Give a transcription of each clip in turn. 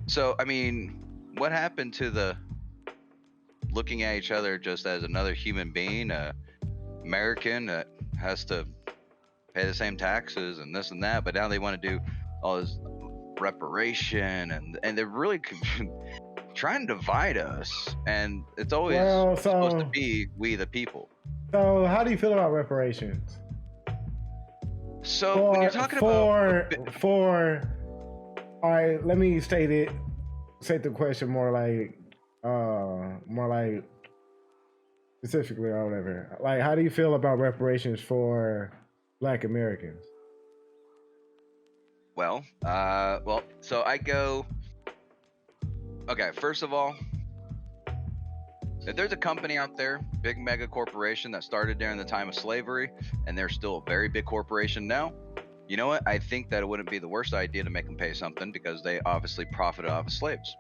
So, I mean, what happened to the looking at each other just as another human being, a American that has to pay the same taxes and this and that, but now they want to do all this reparation and they're really trying to divide us, and it's always Well, supposed to be we the people. so how do you feel about reparations? So when you're talking about All right, let me state the question more like specifically or whatever. Like, how do you feel about reparations for Black Americans? well, so I go. Okay, first of all, if there's a company out there, big mega corporation that started during the time of slavery, and they're still a very big corporation now, you know what? I think that it wouldn't be the worst idea to make them pay something because they obviously profited off of slaves.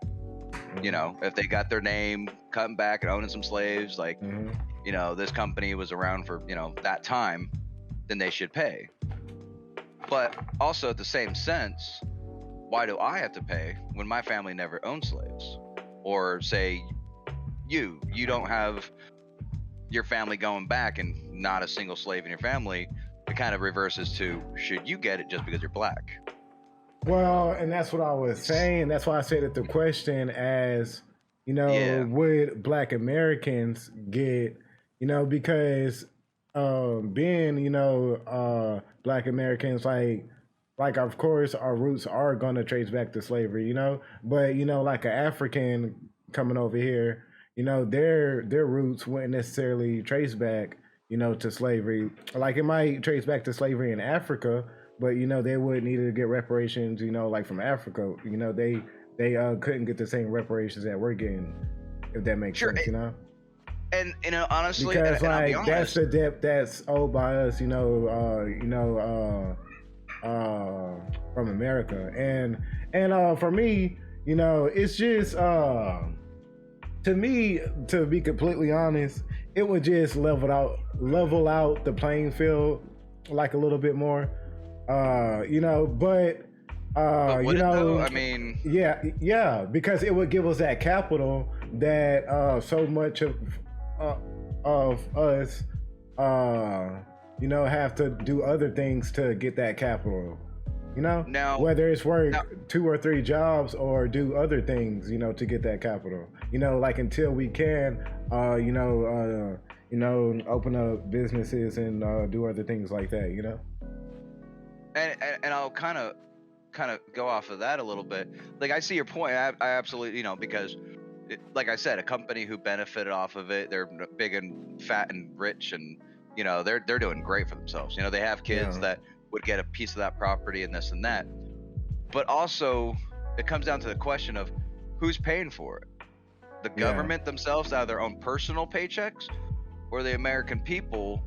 You know, if they got their name cutting back and owning some slaves, like, you know, this company was around for, you know, that time, then they should pay. But also at the same sense, why do I have to pay when my family never owned slaves? Or say you don't have your family going back and not a single slave in your family. It kind of reverses to, should you get it just because you're Black? Well, and that's what I was saying. That's why I said that the question as, you know, would Black Americans get, you know, because being, you know, Black Americans, like of course our roots are gonna trace back to slavery, you know, but you know, like an African coming over here, you know, their roots wouldn't necessarily trace back, you know, to slavery. Like it might trace back to slavery in Africa, but you know, they would need to get reparations, you know, like from Africa. You know, they couldn't get the same reparations that we're getting, if that makes sense, you know. And you know, honestly, because and I'll be like honest, that's the debt that's owed by us, from America, and for me, you know, it's just to me, to be completely honest, it would just level out the playing field like a little bit more, you know, but you know, I mean, yeah, because it would give us that capital that so much of us, you know, have to do other things to get that capital. You know, now, whether it's work 2 or 3 jobs or do other things, you know, to get that capital. You know, like until we can, you know, open up businesses and do other things like that. You know, and I'll kind of go off of that a little bit. Like I see your point. I absolutely, you know, because like I said, a company who benefited off of it, they're big and fat and rich, and you know, they're doing great for themselves. You know, they have kids that would get a piece of that property and this and that. But also, it comes down to the question of who's paying for it. The government themselves out of their own personal paychecks, or the American people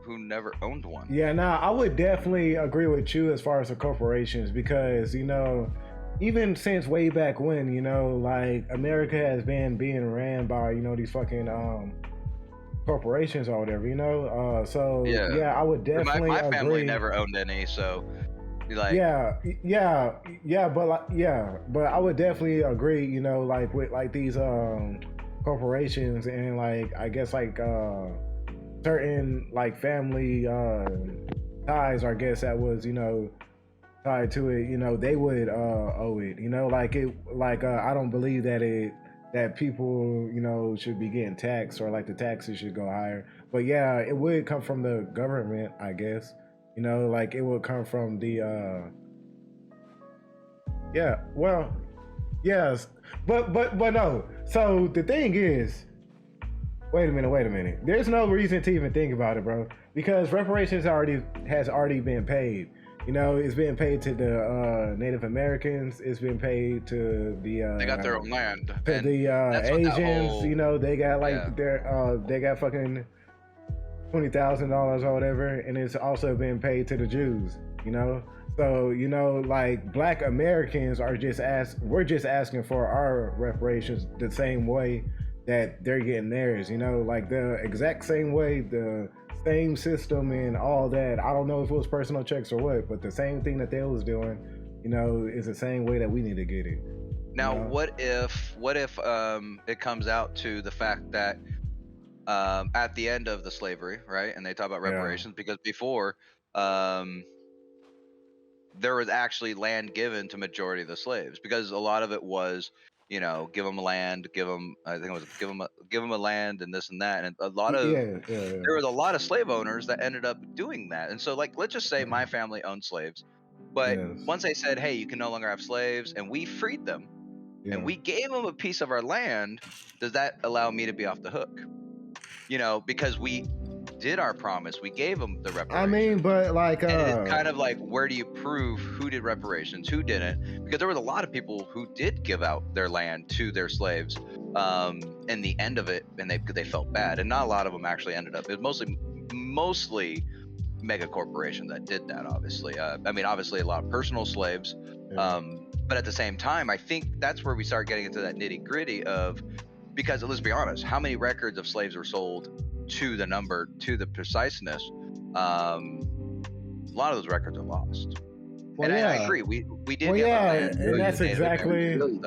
who never owned one. Yeah, nah, I would definitely agree with you as far as the corporations, because, you know, even since way back when, you know, like America has been being ran by, you know, these fucking corporations or whatever, you know. So yeah, I would definitely my family agree. never owned any, so like but I would definitely agree, you know, like with like these corporations and like I guess like certain like family ties, I guess that was, you know, tied to it, you know, they would owe it, you know, like it, like I don't believe that people, you know, should be getting taxed or like the taxes should go higher. But yeah, it would come from the government, I guess, you know, like it would come from the yes, but no. So the thing is, wait a minute. There's no reason to even think about it, bro, because reparations has already been paid. You know, it's been paid to the Native Americans. It's been paid to the they got their own land. To the Asians. You know, they got like they got fucking $20,000 or whatever, and it's also been paid to the Jews. You know, so you know, like Black Americans we're just asking for our reparations the same way that they're getting theirs. You know, like the exact same way, the same system and all that. I don't know if it was personal checks or what, but the same thing that they was doing, you know, is the same way that we need to get it. Now, what if it comes out to the fact that at the end of the slavery, right, and they talk about reparations, because before there was actually land given to majority of the slaves, because a lot of it was, give them land, give them, I think it was give them a land and this and that, and a lot of there was a lot of slave owners that ended up doing that. And so, like, let's just say my family owned slaves, but once they said, hey, you can no longer have slaves, and we freed them, and we gave them a piece of our land, does that allow me to be off the hook? Because we did our promise, we gave them the reparations. I mean, but like, and it's kind of like, where do you prove who did reparations, who didn't? Because there was a lot of people who did give out their land to their slaves in the end of it, and they felt bad, and not a lot of them actually ended up. It was mostly mega corporations that did that, obviously. Obviously a lot of personal slaves, but at the same time, I think that's where we start getting into that nitty gritty of, because let's be honest, how many records of slaves were sold to the number, to the preciseness? A lot of those records are lost. Well, and I agree, we did. Well, and that's exactly. And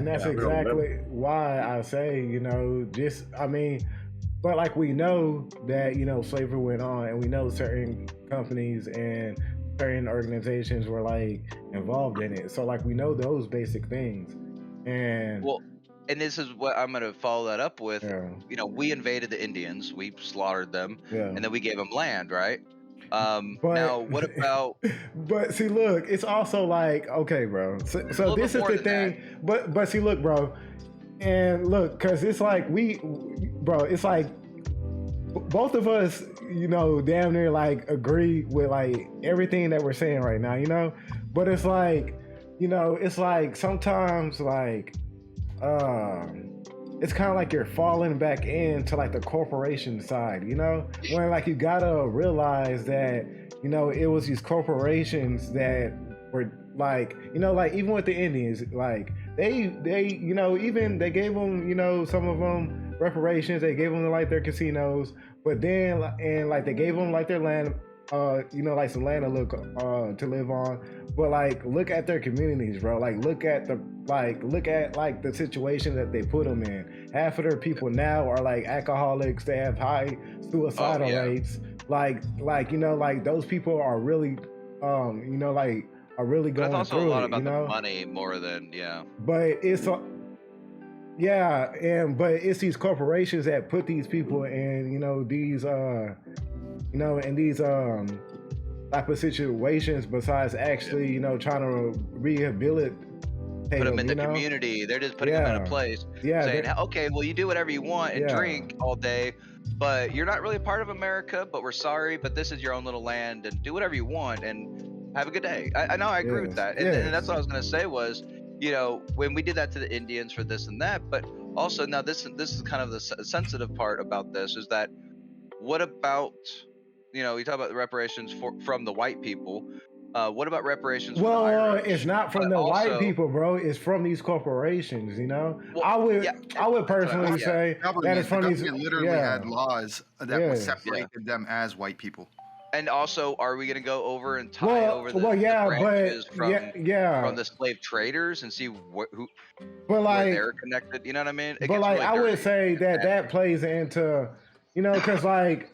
that's exactly why I say, but like, we know that, slavery went on, and we know certain companies and certain organizations were like involved in it. So like, we know those basic things. And and this is what I'm going to follow that up with. We invaded the Indians, we slaughtered them, and then we gave them land, right? Now, what about? But see, look, it's also like, okay, bro. So this is the thing. But see, look, bro, and look, because it's like it's like both of us, damn near like agree with like everything that we're saying right now, But it's like, it's like sometimes like. It's kind of like you're falling back into like the corporation side, when like you gotta realize that, it was these corporations that were like, like even with the Indians, like they even they gave them, some of them reparations, they gave them like their casinos, but then, and like they gave them like their land, like some land to live on, but like look at their communities, bro. Like look at the situation that they put them in. Half of their people now are like alcoholics. They have high suicidal rates. Like those people are really, are really going through it. But it's also a lot about the money more than But it's but it's these corporations that put these people in, these in these type of situations, besides actually, trying to rehabilitate put them in the community. They're just putting them in a place, saying, okay, well, you do whatever you want and drink all day, but you're not really a part of America, but we're sorry, but this is your own little land, and do whatever you want and have a good day. I know, I agree with that. And that's what I was going to say was, when we did that to the Indians for this and that, but also now this is kind of the sensitive part about this, is that what about, we talk about the reparations from the white people. What about reparations from the Irish? It's not from the white people, bro. It's from these corporations, Well, I would personally say that it's from these. Literally had laws that separated them as white people. And also, are we going to go over and tie over the branches from the slave traders and see where they're connected? You know what I mean? But like, really I would say that plays into, because like.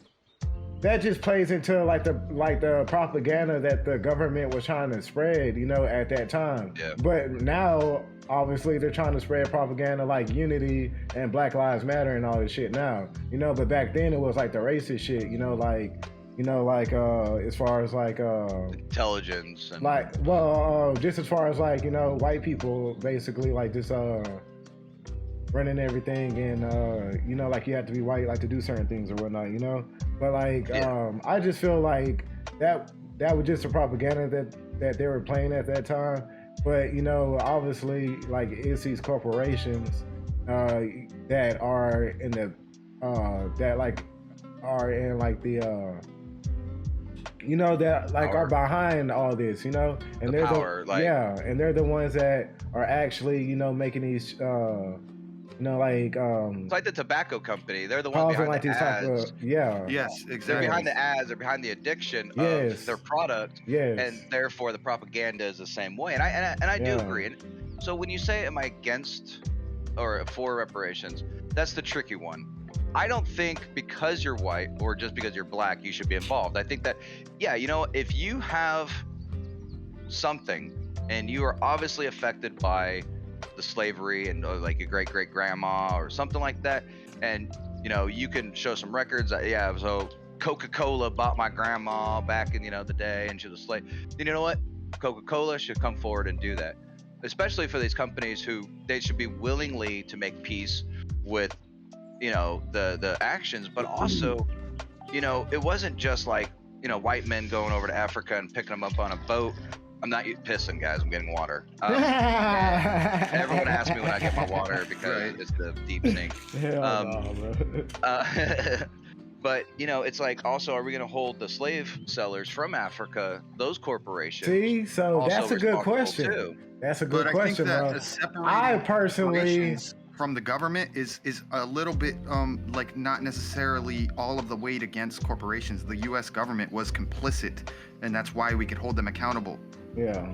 That just plays into like the propaganda that the government was trying to spread, at that time. Yeah. But now, obviously, they're trying to spread propaganda like unity and Black Lives Matter and all this shit now. But back then it was like the racist shit, as far as like intelligence and just as far as like, white people basically like this running everything, and like you have to be white like to do certain things or whatnot, but like I just feel like that was just a propaganda that they were playing at that time. But obviously, like, it's these corporations that are in the that like are in like the that like are behind all this, and they're power, and they're the ones that are actually making these like it's like the tobacco company. They're the ones behind like the these type ads. of, yeah. Yes, They're exactly. behind the ads. They're behind the addiction Yes. of their product, Yes. and therefore the propaganda is the same way. And I do agree. And so when you say, "Am I against or for reparations?" That's the tricky one. I don't think because you're white or just because you're black you should be involved. I think that, yeah, you know, if you have something and you are obviously affected by the slavery and like your great grandma or something like that, and you know you can show some records that, yeah, so Coca-Cola bought my grandma back in, you know, the day and she was a slave, then you know what, Coca-Cola should come forward and do that, especially for these companies who they should be willingly to make peace with, you know, the actions. But also, you know, it wasn't just like, you know, white men going over to Africa and picking them up on a boat. I'm not pissing, guys. I'm getting water. Everyone asks me when I get my water because it's the deep sink. But you know, it's like, also, are we going to hold the slave sellers from Africa, those corporations? See, so that's a good question. Too? That's a good question, bro. I personally, from the government is a little bit like not necessarily all of the weight against corporations. The U.S. government was complicit, and that's why we could hold them accountable. Yeah.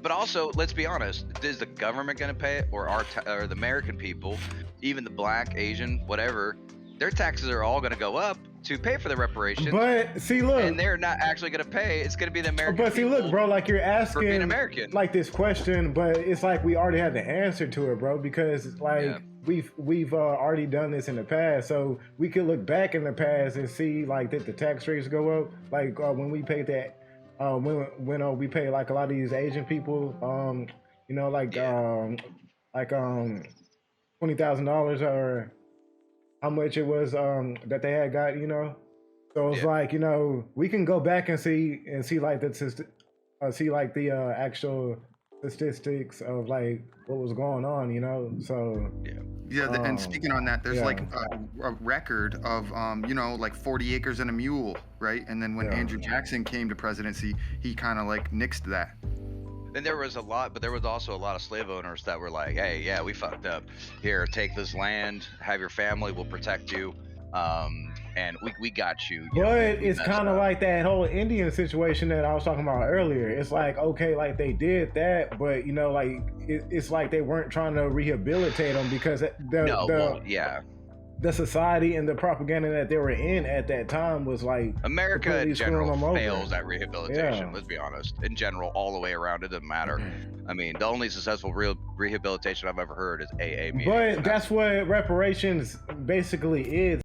But also, let's be honest, is the government going to pay it, or or the American people, even the black, Asian, whatever, their taxes are all going to go up to pay for the reparations. But see, look, and they're not actually going to pay. It's going to be the American people. But see, look, bro, like you're asking for being American, like this question, but it's like we already have the answer to it, bro, because like we've already done this in the past, so we could look back in the past and see like that the tax rates go up, like when we paid that. When we pay like a lot of these Asian people, you know, like $20,000 or how much it was that they had got, you know. So it's like, you know, we can go back and see like the actual statistics of like what was going on, you know. So and speaking on that, there's like a record of you know, like 40 acres and a mule, right? And then when Andrew Jackson came to presidency, he kind of like nixed that. Then there was a lot, but there was also a lot of slave owners that were like, hey, yeah, we fucked up. Here, take this land, have your family, we'll protect you, and we got you. But it's kind of like that whole Indian situation that I was talking about earlier. It's like, okay, like they did that, but you know, like it's like they weren't trying to rehabilitate them because the society and the propaganda that they were in at that time was like America in general fails at rehabilitation. Let's be honest. In general, all the way around, it doesn't matter. I mean, the only successful real rehabilitation I've ever heard is AA meetings. But that's what reparations basically is.